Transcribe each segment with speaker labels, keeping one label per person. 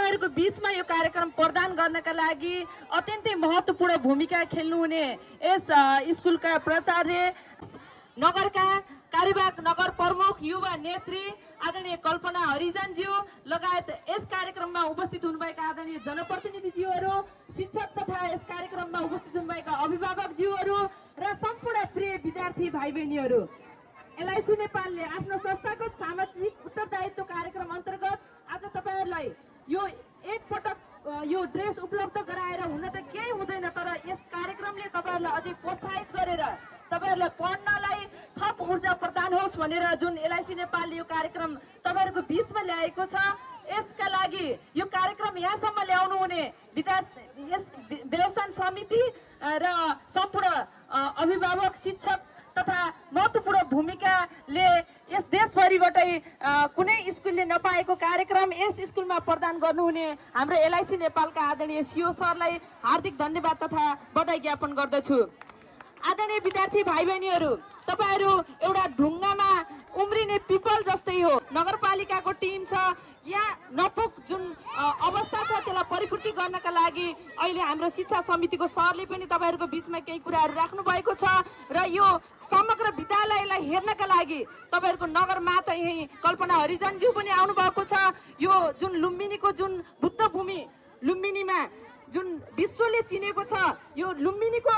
Speaker 1: तपाईहरुको बीचमा यो कार्यक्रम प्रदान गर्नका लागि अत्यन्तै महत्त्वपूर्ण भूमिका खेल्नुहुने यस स्कुलका प्राचार्य, नगरका कार्यवाहक नगर प्रमुख, युवा नेत्री आदरणीय कल्पना हरिजनज्यू लगायत यस कार्यक्रममा उपस्थित हुनुभएका आदरणीय जनप्रतिनिधिज्यूहरू, शिक्षक तथा यस कार्यक्रममा उपस्थित हुनुभएका अभिभावकज्यूहरू र सम्पूर्ण प्रिय विद्यार्थी भाइ बहिनीहरू, एलआईसी नेपालले आफ्नो संस्थागत सामाजिक उत्तरदायित्व कार्यक्रम अन्तर्गत आज तपाईहरुलाई यो एक पटक यो ड्रेस उपलब्ध गराएर हुन त केही हुँदैन, तर यस कार्यक्रमले तपाईहरुलाई अझै प्रोत्साहित गरेर तपाईहरुलाई पढ्नलाई थप ऊर्जा प्रदान होस् भनेर जुन एलआईसी नेपालले यो कार्यक्रम तपाईहरुको बीचमा ल्याएको छ, यसका लागि यो कार्यक्रम यहाँसम्म ल्याउनु हुने विद्यार्थी, यस व्यवस्थापन समिति र सम्पूर्ण अभिभावक, शिक्षक तथा महत्त्वपूर्ण भूमिकाले यस देशभरिबाटै कुनै स्कुलले नपाएको कार्यक्रम यस स्कुलमा प्रदान गर्नुहुने हाम्रो एलआईसी नेपालका आदरणीय सीओ सरलाई हार्दिक धन्यवाद तथा बधाई ज्ञापन गर्दछु। आदरणीय विद्यार्थी भाइ बहिनीहरू, तपाईहरु एउटा ढुङ्गामा उम्रिने पिपल जस्तै हो। नगरपालिकाको टिम छ, यहाँ नपुग जुन अवस्था छ त्यसलाई परिपूर्ति गर्नका लागि अहिले हाम्रो शिक्षा समितिको सरले पनि तपाईहरुको बीचमा केही कुराहरू राख्नु भएको छ र यो समग्र विद्यालयलाई हेर्नका लागि तपाईहरुको नगरमाता यही कल्पना हरिजनज्यू पनि आउनु भएको छ। यो जुन लुम्बिनीको जुन बुद्ध भूमि, लुम्बिनीमा जुन विश्वले चिनेको छ, यो लुम्बिनीको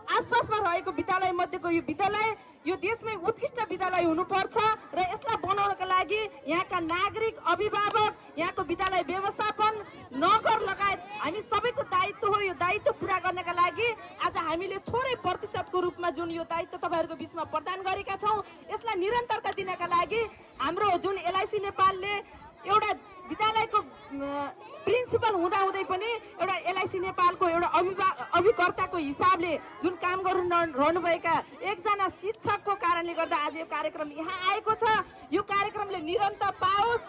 Speaker 1: आसपासमा रहेको विद्यालय मध्येको यो विद्यालय यो देशमै उत्कृष्ट विद्यालय हुनुपर्छ र यसलाई बनाउनका लागि यहाँका नागरिक, अभिभावक, यहाँको विद्यालय व्यवस्थापन, नगर लगायत हामी सबैको दायित्व हो। यो दायित्व पूरा गर्नका लागि आज हामीले थोरै प्रतिशतको रूपमा जुन यो दायित्व तपाईहरुको बीचमा प्रदान गरेका छौं, यसलाई निरन्तरता दिनका लागि हाम्रो जुन एलआईसी नेपालले एउटा विद्यालयको प्रिन्सिपल हुँदाहुँदै पनि एउटा एलआईसी नेपालको एउटा अभिकर्ताको हिसाबले जुन काम रहनुभएका एकजना शिक्षकको कारणले गर्दा आज यो कार्यक्रम यहाँ आएको छ। यो कार्यक्रमले निरन्तर पाओस्